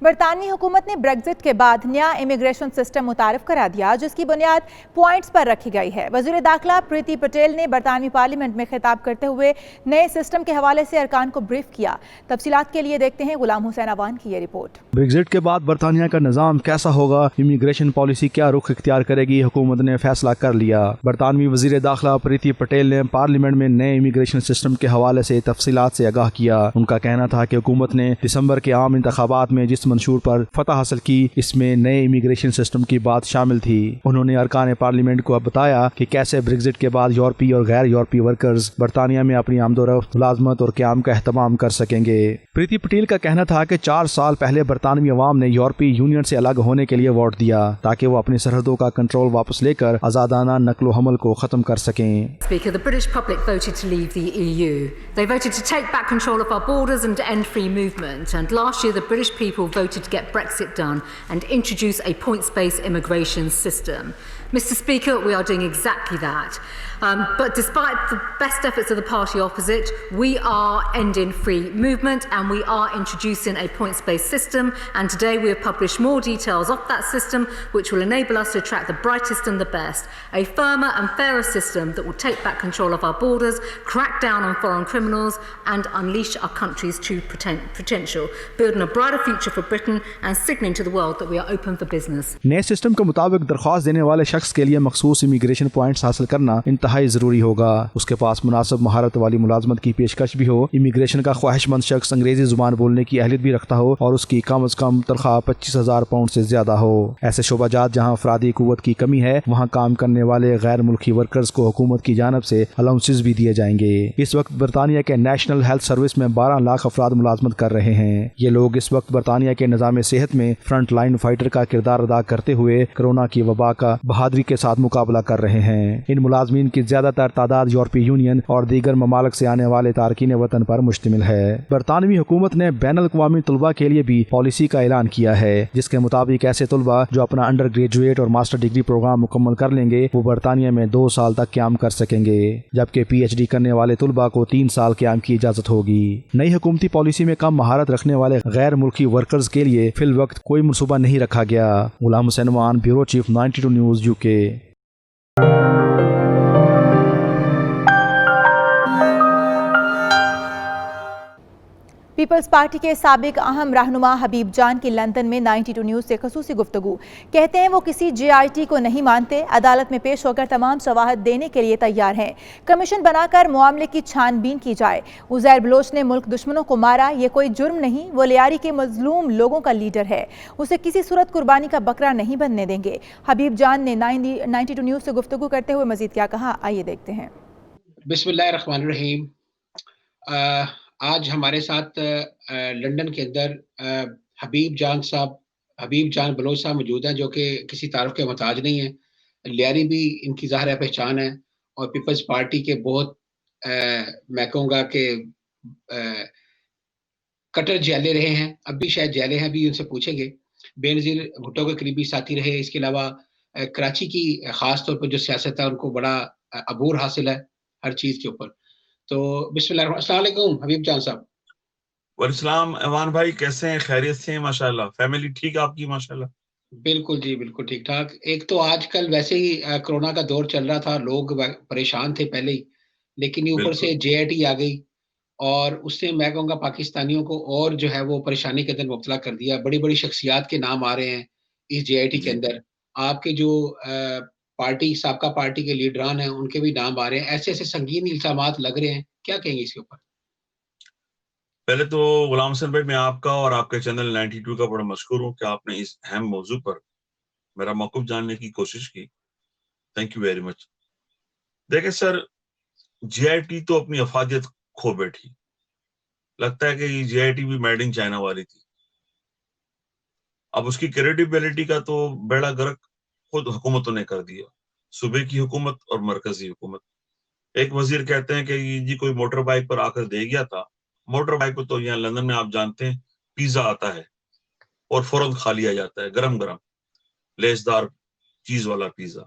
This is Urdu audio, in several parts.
برطانوی حکومت نے بریگزٹ کے بعد نیا امیگریشن سسٹم متعارف کرا دیا جس کی بنیاد پوائنٹس پر رکھی گئی ہے۔ وزیر داخلہ پریتی پٹیل نے برطانوی پارلیمنٹ میں خطاب کرتے ہوئے نئے سسٹم کے حوالے سے ارکان کو بریف کیا۔ تفصیلات کے لیے دیکھتے ہیں غلام حسین اوان کی یہ رپورٹ۔ بریگزٹ کے بعد برطانیہ کا نظام کیسا ہوگا، امیگریشن پالیسی کیا رخ اختیار کرے گی، حکومت نے فیصلہ کر لیا۔ برطانوی وزیر داخلہ پریتی پٹیل نے پارلیمنٹ میں نئے امیگریشن سسٹم کے حوالے سے تفصیلات سے آگاہ کیا۔ ان کا کہنا تھا کہ حکومت نے دسمبر کے عام انتخابات میں جس منشور پر فتح حاصل کی اس میں نئے امیگریشن سسٹم کی بات شامل تھی۔ انہوں نے ارکان پارلیمنٹ کو بتایا کہ کیسے بریگزٹ کے بعد یورپی اور غیر یورپی ورکرز برطانیہ میں اپنی آمد و رفت، ملازمت اور قیام کا اہتمام کر سکیں گے۔ پریتی پٹیل کا کہنا تھا کہ 4 سال پہلے برطانوی عوام نے یورپی یونین سے الگ ہونے کے لیے ووٹ دیا تاکہ وہ اپنی سرحدوں کا کنٹرول واپس لے کر آزادانہ نقل و حمل کو ختم کر سکیں۔ Speaker, the British public voted to leave the EU. They voted to take back control of our borders and to end free movement. And last year, the British people voted to get Brexit done and introduce a points-based immigration system. Mr. Speaker, we are doing exactly that. But despite the best efforts of the party opposite, we are ending free movement and we are introducing a points-based system. And today we have published more details of that system, which will enable us to attract the brightest and the best. A firmer and fairer system that will take back control of our borders, crack down on foreign criminals and unleash our country's true potential, building a brighter future for Britain and signalling to the world that we are open for business. نئے سسٹم کے مطابق درخواست دینے والے شخص کے لیے مخصوص امیگریشن پوائنٹس حاصل کرنا انتہائی ضروری ہوگا۔ اس کے پاس مناسب مہارت والی ملازمت کی پیشکش بھی ہو، امیگریشن کا خواہش مند شخص انگریزی زبان بولنے کی اہلیت بھی رکھتا ہو اور اس کی کم از کم تنخواہ 25,000 پاؤنڈ سے زیادہ ہو۔ ایسے شعبہ جات جہاں افرادی قوت کی کمی ہے وہاں کام کرنے والے غیر ملکی ورکرز کو حکومت کی جانب سے الاؤنسز بھی دیے جائیں گے۔ اس وقت برطانیہ کے نیشنل ہیلتھ سروس میں 12 لاکھ افراد ملازمت کر رہے ہیں۔ یہ لوگ اس وقت برطانیہ کے نظام صحت میں فرنٹ لائن فائٹر کا کردار ادا کرتے ہوئے کورونا کی وبا کا بہادری کے ساتھ مقابلہ کر رہے ہیں۔ ان ملازمین کی زیادہ تر تعداد یورپی یونین اور دیگر ممالک سے آنے والے تارکین وطن پر مشتمل ہے۔ برطانوی حکومت نے بین الاقوامی طلباء کے لیے بھی پالیسی کا اعلان کیا ہے جس کے مطابق ایسے طلباء جو اپنا انڈر گریجویٹ اور ماسٹر ڈگری پروگرام مکمل کر لیں گے وہ برطانیہ میں 2 سال تک قیام کر سکیں گے، جبکہ پی ایچ ڈی کرنے والے طلباء کو 3 سال قیام کی اجازت ہوگی۔ نئی حکومتی پالیسی میں کم مہارت رکھنے والے غیر ملکی ورکرز کے لیے فی الوقت کوئی منصوبہ نہیں رکھا گیا۔ Ghulam Hussain Awan, bureau chief 92 news UK۔ Peoples Party کے سابق اہم رہنما حبیب جان کی لندن میں 92 نیوز سے خصوصی گفتگو۔ کہتے ہیں وہ کسی JIT کو نہیں مانتے، عدالت میں پیش ہو کر تمام شواہد دینے کے لیے تیار ہیں، کمیشن بنا کر معاملے کی چھان بین کی جائے۔ عزیر بلوچ نے ملک دشمنوں کو مارا، یہ کوئی جرم نہیں، وہ لیاری کے مظلوم لوگوں کا لیڈر ہے، اسے کسی صورت قربانی کا بکرا نہیں بننے دیں گے۔ حبیب جان نے 92 نیوز سے گفتگو کرتے ہوئے مزید کیا کہا، آئیے دیکھتے ہیں۔ بسم اللہ الرحمن الرحیم۔ آج ہمارے ساتھ لندن کے اندر حبیب جان بلوچ صاحب موجود ہیں جو کہ کسی تعارف کے محتاج نہیں ہیں۔ لیاری بھی ان کی ظاہر پہچان ہے اور پیپلز پارٹی کے بہت میں کہوں گا کہ کٹر جیلے رہے ہیں، اب بھی شاید جیلے ہیں، بھی ان سے پوچھیں گے۔ بے نظیر بھٹو کے قریبی ساتھی رہے، اس کے علاوہ کراچی کی خاص طور پر جو سیاست ہے ان کو بڑا عبور حاصل ہے ہر چیز کے اوپر۔ تو بسم اللہ السلام علیکم حبیب جان صاحب۔ وعلیکم السلام ایوان بھائی، کیسے ہیں؟ خیریت سے ہیں؟ ماشاءاللہ فیملی ٹھیک آپ کی؟ ماشاءاللہ بالکل جی، بالکل ٹھیک ٹھاک۔ ایک تو آج کل ویسے ہی کرونا کا دور چل رہا تھا، لوگ پریشان تھے پہلے ہی، لیکن اوپر سے JIT آ گئی اور اس سے میں کہوں گا پاکستانیوں کو اور جو ہے وہ پریشانی کے اندر مبتلا کر دیا۔ بڑی بڑی شخصیات کے نام آ رہے ہیں اس JIT کے اندر، آپ کے جو سابقہ پارٹی کے لیڈران ہیں ان کے بھی نام آ رہے ہیں، ایسے ایسے سنگین الزامات لگ رہے ہیں، کیا کہیں گے اس کے اوپر؟ پہلے تو غلام حسین بھائی میں آپ کا اور آپ کے چینل 92 کا بڑا مشکور ہوں کہ آپ نے اس اہم موضوع پر میرا موقف جاننے کی کوشش کی، تھینک یو ویری مچ۔ دیکھیں سر، JIT تو اپنی افادیت کھو بیٹھی، لگتا ہے کہ یہ JIT بھی میڈ ان چائنا والی تھی۔ اب اس کی کریڈیبلٹی کا تو بیڑا گرک خود حکومتوں نے کر دیا، صوبے کی حکومت اور مرکزی حکومت۔ ایک وزیر کہتے ہیں کہ جی کوئی موٹر بائک پر آ کر دے گیا تھا، موٹر بائک پہ تو یہاں لندن میں آپ جانتے ہیں پیزا آتا ہے اور فوراً کھا لیا جاتا ہے، گرم گرم لیسدار چیز والا پیزا۔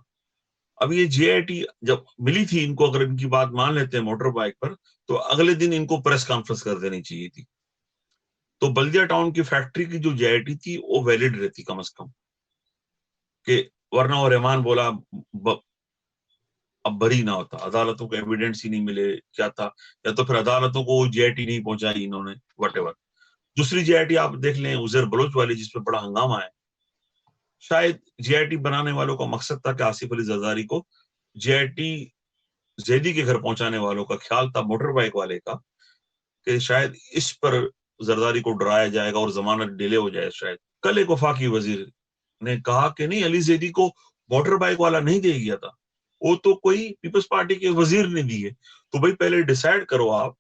اب یہ JIT جب ملی تھی ان کو، اگر ان کی بات مان لیتے ہیں موٹر بائک پر، تو اگلے دن ان کو پریس کانفرنس کر دینی چاہیے تھی تو بلدیہ ٹاؤن کی فیکٹری کی جو JIT تھی وہ ویلڈ رہتی کم از کم, کہ ورنہ وہ رحمان بولا اب بری نہ ہوتا, عدالتوں کو ایویڈنس ہی نہیں ملے کیا تھا, یا تو پھر عدالتوں کو JIT نہیں پہنچائی انہوں نے, واٹ ایور. دوسری JIT آپ دیکھ لیں عزیر بلوچ والی, جس پہ بڑا ہنگامہ ہے. شاید JIT بنانے والوں کا مقصد تھا کہ آصف علی زرداری کو JIT زیدی کے گھر پہنچانے والوں کا خیال تھا, موٹر بائک والے کا, کہ شاید اس پر زرداری کو ڈرایا جائے گا اور ضمانت ڈیلے ہو جائے. شاید کل ایک وفاقی وزیر نے کہا کہ نہیں, علی زیدی کو موٹر بائک والا نہیں دے گیا تھا, وہ تو کوئی پیپلز پارٹی کے وزیر نے دی ہے. تو بھائی پہلے ڈیسائیڈ کرو آپ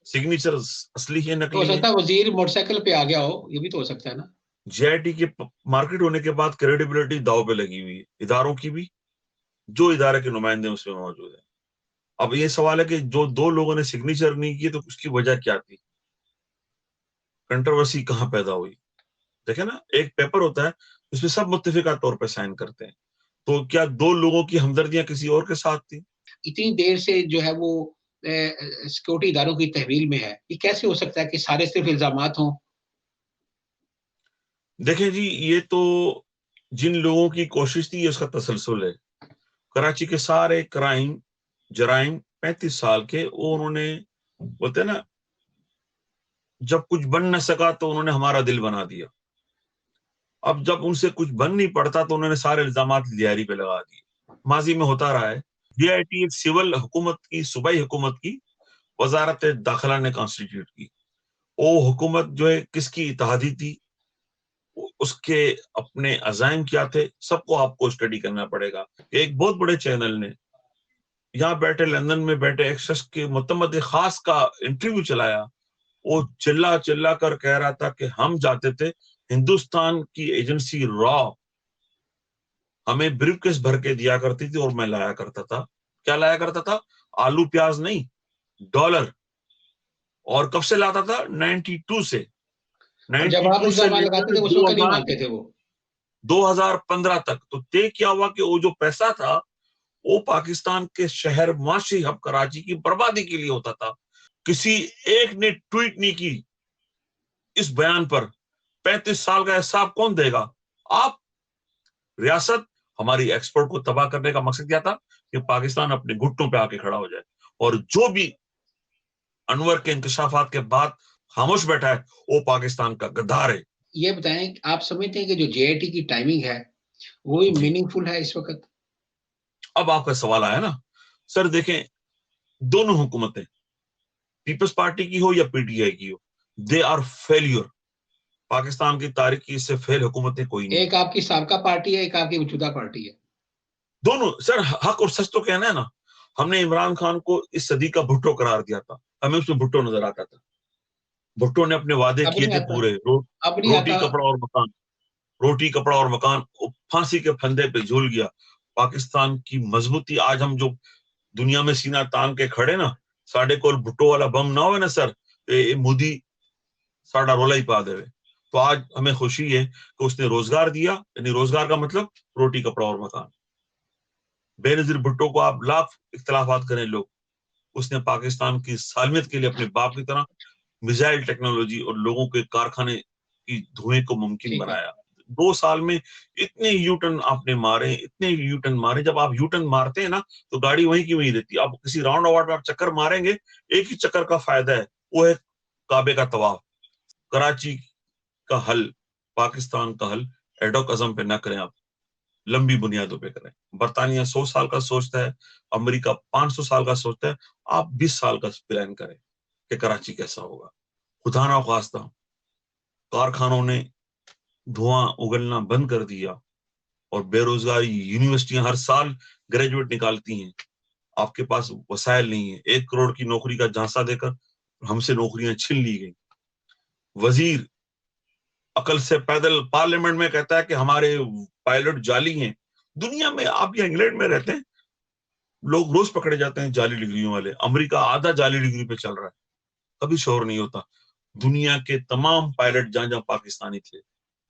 سگنیچر اصلی ہے نقلی ہے. تو وزیر موٹر سائیکل پہ آ گیا ہو, یہ بھی تو ہو سکتا ہے نا. JIT کے مارکیٹ ہونے کے بعد کریڈیبلٹی داؤ پہ لگی ہوئی ہے, اداروں کی بھی, جو ادارے کے نمائندے اس میں موجود ہیں. اب یہ سوال ہے کہ جو 2 لوگوں نے سگنیچر نہیں کیے تو اس کی وجہ کیا تھی, کنٹروورسی کہاں پیدا ہوئی. دیکھیں نا, ایک پیپر ہوتا ہے اس میں سب متفقہ طور پہ سائن کرتے ہیں, تو کیا 2 لوگوں کی ہمدردیاں کسی اور کے ساتھ تھی؟ اتنی دیر سے جو ہے وہ سیکورٹی اداروں کی تحویل میں ہے, یہ کیسے ہو سکتا ہے کہ سارے صرف الزامات ہوں؟ دیکھیں جی, یہ تو جن لوگوں کی کوشش تھی اس کا تسلسل ہے. کراچی کے سارے جرائم 35 سال کے, وہ انہوں نے بولتے نا جب کچھ بن نہ سکا تو انہوں نے ہمارا دل بنا دیا. اب جب ان سے کچھ بن نہیں پڑتا تو انہوں نے سارے الزامات لیاری پہ لگا دیے. ماضی میں ہوتا رہا ہے. JIT ایک سول حکومت کی, صوبائی حکومت کی وزارت داخلہ نے کانسٹیٹیوٹ کی. وہ حکومت جو ہے کس کی اتحادی تھی, اس کے اپنے عزائم کیا تھے, سب کو آپ کو اسٹڈی کرنا پڑے گا. ایک بہت بڑے چینل نے یہاں بیٹھے لندن میں بیٹھے ایک شخص کے متمد خاص کا انٹرویو چلایا. وہ چلا کر کہہ رہا تھا کہ ہم جاتے تھے, ہندوستان کی ایجنسی را ہمیں بریف کیس بھر کے دیا کرتی تھی اور میں لایا کرتا تھا. کیا لایا کرتا تھا؟ آلو پیاز نہیں, ڈالر. اور کب سے لاتا تھا؟ 92 سے. جب آپ الزام لگاتے تھے اس وقت نہیں مانتے تھے وہ, 2015 تک. تو طے کیا ہوا کہ وہ جو پیسہ تھا وہ پاکستان کے شہر معاشی ہب کراچی کی بربادی کے لیے ہوتا تھا. کسی ایک نے ٹویٹ نہیں کی اس بیان پر. 35 سال کا حساب کون دے گا؟ آپ. ریاست ہماری ایکسپورٹ کو تباہ کرنے کا مقصد کیا تھا کہ پاکستان اپنے گھٹنوں پہ آ کے کھڑا ہو جائے, اور جو بھی انور کے انکشافات کے بعد خاموش بیٹھا ہے وہ پاکستان کا غدار ہے. یہ بتائیں, آپ سمجھتے ہیں کہ جو JIT کی ٹائمنگ ہے وہی میننگ فل ہے اس وقت؟ اب آپ کا سوال آیا نا سر, دیکھیں دونوں حکومتیں, پیپلز پارٹی کی ہو یا PTI کی ہو, دے آر فیلیور. پاکستان کی تاریخ کی اس سے فیل حکومتیں کوئی نہیں. ایک آپ کی سابقہ پارٹی ہے, ایک آپ کی موجودہ پارٹی ہے. دونوں سر حق اور سچ تو کہنا ہے نا. ہم نے عمران خان کو اس صدی کا بھٹو قرار دیا تھا, ہمیں اس میں بھٹو نظر آتا تھا. بھٹو نے اپنے وعدے کیے تھے پورے, روٹی کپڑا اور مکان, روٹی کپڑا اور مکان. پھانسی کے پھندے پہ جھول گیا. پاکستان کی مضبوطی آج ہم جو دنیا میں سینہ تان کے کھڑے نا, ساڑھے کو بھٹو والا بم نہ ہوئے نا سر, مودی ساڑھا رولا ہی پا دے. تو آج ہمیں خوشی ہے کہ اس نے روزگار دیا, یعنی روزگار کا مطلب روٹی کپڑا اور مکان. بے نظیر بھٹو کو آپ لاکھ اختلافات کریں لوگ, اس نے پاکستان کی سالمیت کے لیے اپنے باپ کی طرح میزائل ٹیکنالوجی اور لوگوں کے کارخانے کی دھوئیں کو ممکن بنایا. 2 سال میں اتنے یو ٹرن آپ نے مارے, اتنے یو ٹرن مارے. جب آپ یو ٹرن مارتے ہیں نا تو گاڑی وہیں کی وہیں رہتی. آپ کسی راؤنڈ اباؤٹ میں آپ چکر ماریں گے, ایک ہی چکر کا فائدہ ہے, وہ ہے کعبے کا طواف. کراچی کا حل, پاکستان کا حل ایڈوک ازم پہ نہ کریں, آپ لمبی بنیادوں پہ کریں. برطانیہ 100 سال کا سوچتا ہے, امریکہ 500 سال کا سوچتا ہے, آپ 20 سال کا پلان کریں کہ کراچی کیسا ہوگا. خدا نہ خواستہ کارخانوں نے دھواں اگلنا بند کر دیا اور بے روزگاری, یونیورسٹیاں ہر سال گریجویٹ نکالتی ہیں, آپ کے پاس وسائل نہیں ہیں. 1 کروڑ کی نوکری کا جھانسا دے کر ہم سے نوکریاں چھین لی گئی. وزیر عقل سے پیدل پارلیمنٹ میں کہتا ہے کہ ہمارے پائلٹ جعلی ہیں. دنیا میں آپ یہ انگلینڈ میں رہتے ہیں, لوگ روز پکڑے جاتے ہیں جعلی ڈگریوں والے. امریکہ آدھا جعلی ڈگری پہ چل رہا ہے, کبھی شور نہیں ہوتا. دنیا کے تمام پائلٹ جہاں جہاں پاکستانی تھے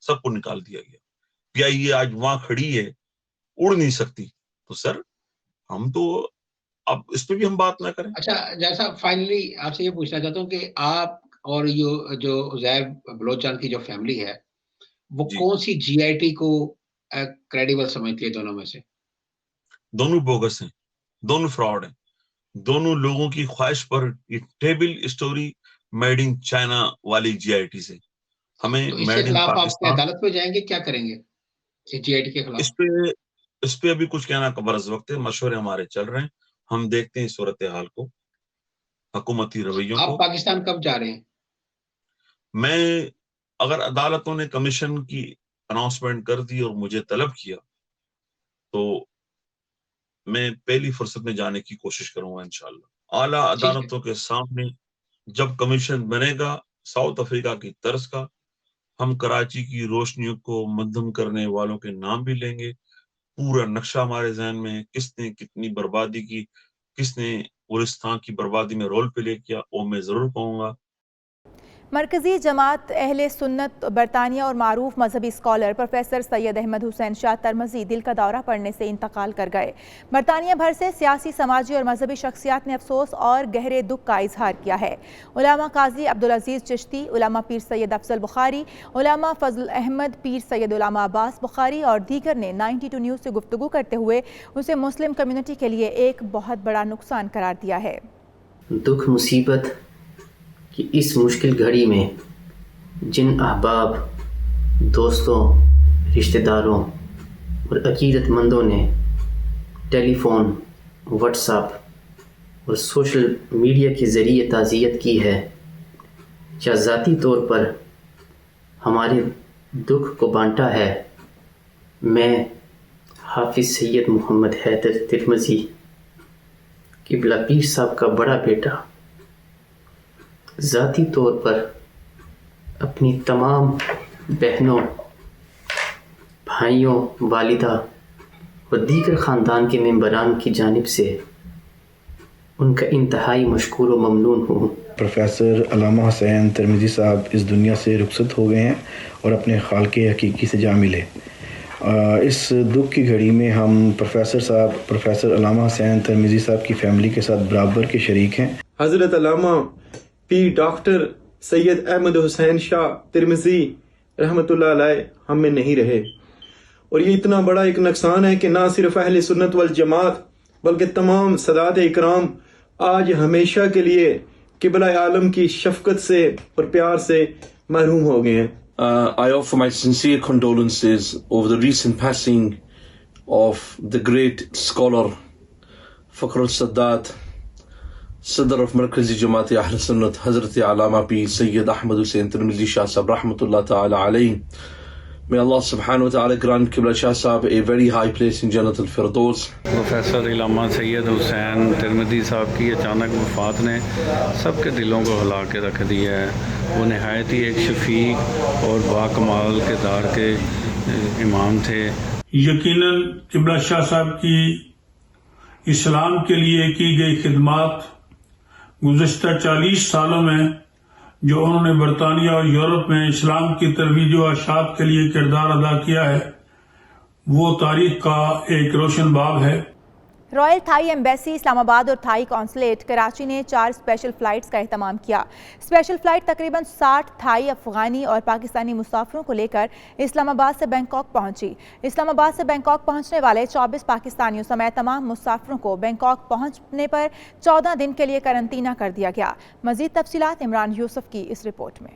سب کو نکال دیا گیا. PIA آج وہاں کھڑی ہے, اڑ نہیں سکتی. تو سر ہم تو اب اس پہ بھی ہم بات نہ کریں. اچھا, جیسا فائنلی آپ سے یہ پوچھنا چاہتا ہوں کہ آپ اور یہ جو عزیر بلوچ جان کی جو فیملی ہے وہ جی کون سی جی آئی ٹی کو کریڈیبل سمجھتی ہے دونوں میں سے؟ دونوں بوگس ہیں، دونوں فراڈ ہیں، دونوں لوگوں کی خواہش پر یہ table story made in China والی جی آئی ٹی سے ہمیں تو اس کے میڈ ان خلاف آپ پاکستان عدالت میں جائیں گے، کیا کریں گے جی آئی ٹی کے خلاف؟ اس پہ ابھی کچھ کہنا قبل از وقت ہے، مشورے ہمارے چل رہے ہیں، ہم دیکھتے ہیں صورتحال کو، حکومتی رویوں آپ کو۔ پاکستان کب جا رہے ہیں؟ میں اگر عدالتوں نے کمیشن کی اناؤنسمنٹ کر دی اور مجھے طلب کیا تو میں پہلی فرصت میں جانے کی کوشش کروں گا انشاءاللہ۔ اعلیٰ ٹھیک ہے، عدالتوں کے سامنے جب کمیشن بنے گا ساؤتھ افریقہ کی طرز کا، ہم کراچی کی روشنیوں کو مدھم کرنے والوں کے نام بھی لیں گے، پورا نقشہ ہمارے ذہن میں ہے، کس نے کتنی بربادی کی، کس نے گلستان کی بربادی میں رول پلے کیا، وہ میں ضرور کہوں گا۔ مرکزی جماعت اہل سنت برطانیہ اور معروف مذہبی اسکالر پروفیسر سید احمد حسین شاہ ترمذی دل کا دورہ پڑنے سے انتقال کر گئے۔ برطانیہ بھر سے سیاسی، سماجی اور مذہبی شخصیات نے افسوس اور گہرے دکھ کا اظہار کیا ہے۔ علامہ قاضی عبدالعزیز چشتی، علامہ پیر سید افضل بخاری، علامہ فضل احمد پیر سید، علامہ عباس بخاری اور دیگر نے 92 نیوز سے گفتگو کرتے ہوئے اسے مسلم کمیونٹی کے لیے ایک بہت بڑا نقصان قرار دیا ہے۔ دکھ مصیبت کہ اس مشکل گھڑی میں جن احباب، دوستوں، رشتہ داروں اور عقیدت مندوں نے ٹیلی فون، واٹس ایپ اور سوشل میڈیا کے ذریعے تعزیت کی ہے یا ذاتی طور پر ہمارے دکھ کو بانٹا ہے، میں حافظ سید محمد حیدر ترمذی قبلہ پیر صاحب کا بڑا بیٹا ذاتی طور پر اپنی تمام بہنوں، بھائیوں، والدہ اور دیگر خاندان کے ممبران کی جانب سے ان کا انتہائی مشکور و ممنون ہوں۔ پروفیسر علامہ حسین ترمذی صاحب اس دنیا سے رخصت ہو گئے ہیں اور اپنے خالق حقیقی سے جا ملے۔ اس دکھ کی گھڑی میں ہم پروفیسر علامہ حسین ترمذی صاحب کی فیملی کے ساتھ برابر کے شریک ہیں۔ حضرت علامہ پیر ڈاکٹر سید احمد حسین شاہ ترمذی رحمۃ اللہ علیہ ہم میں نہیں رہے، اور یہ اتنا بڑا ایک نقصان ہے کہ نہ صرف اہل سنت والجماعت بلکہ تمام سادات اکرام آج ہمیشہ کے لیے قبلہ عالم کی شفقت سے اور پیار سے محروم ہو گئے ہیں۔ I offer my sincere condolences over the recent passing of the great scholar Fakhr al-Sadat, Sadr of Markazi Jamaat Ahl Sunnat, Hazrat Allama Pir Sayyid Ahmad Hussain Tirmidhi Shah Sahab Rahmatullah Ta'ala alayhi. May Allah subhanahu wa ta'ala grant Qibla Shah Sahab a very high place in Jannat al-Firdaus. Professor علامہ سید حسین ترمذی صاحب کی اچانک وفات نے سب کے دلوں کو ہلا کے رکھ دیا ہے۔ وہ نہایت ہی ایک شفیق اور باکمال کردار کے امام تھے۔ یقیناً قبلہ شاہ صاحب کی اسلام کے لیے کی گئی خدمات گزشتہ 40 سالوں میں جو انہوں نے برطانیہ اور یورپ میں اسلام کی ترویج و اشاعت کے لیے کردار ادا کیا ہے، وہ تاریخ کا ایک روشن باب ہے۔ رائل تھائی ایمبیسی اسلام آباد اور تھائی قونصلیٹ کراچی نے 4 اسپیشل فلائٹس کا اہتمام کیا۔ اسپیشل فلائٹ تقریباً 60 تھائی، افغانی اور پاکستانی مسافروں کو لے کر اسلام آباد سے بینکاک پہنچی۔ اسلام آباد سے بینکاک پہنچنے والے 24 پاکستانیوں سمیت تمام مسافروں کو بینکاک پہنچنے پر 14 دن کے لیے قرنطینہ کر دیا گیا۔ مزید تفصیلات عمران یوسف کی اس رپورٹ میں۔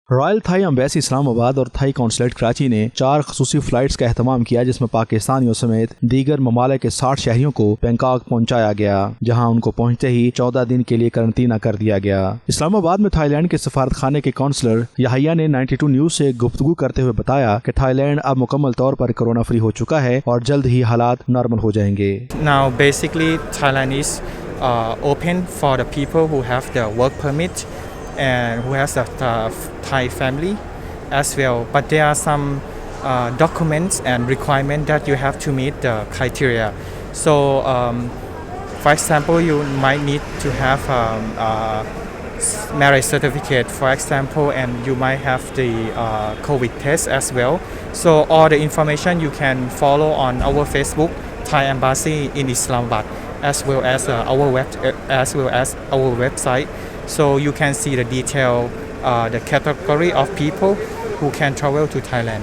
رائل تھائی ایمبیسی اسلام آباد اور تھائی قونصلیٹ کراچی نے 4 خصوصی فلائٹس کا اہتمام کیا، جس میں پاکستانیوں سمیت دیگر ممالک کے 60 شہریوں کو بینکاک پہنچایا گیا، جہاں ان کو پہنچتے ہی 14 دن کے لیے قرنطینہ کر دیا گیا۔ اسلام آباد میں تھائی لینڈ کے سفارت خانے کے کونسلر یحییٰ نے 92 نیوز سے گفتگو کرتے ہوئے بتایا کہ تھائی لینڈ اب مکمل طور پر کرونا فری ہو چکا ہے اور جلد ہی حالات نارمل ہو جائیں گے۔ Now basically Thailand is open for the people who have the work permit and who has a Thai family as well, but there are some documents and requirements that you have to meet the criteria. So for example, you might need to have marriage certificate, for example, and you might have the COVID test as well. So all the information you can follow on our Facebook, Thai Embassy in Islamabad, as well as our website. So you can see the detail, the category of people who can travel to Thailand.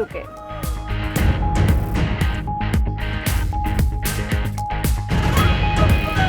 UK।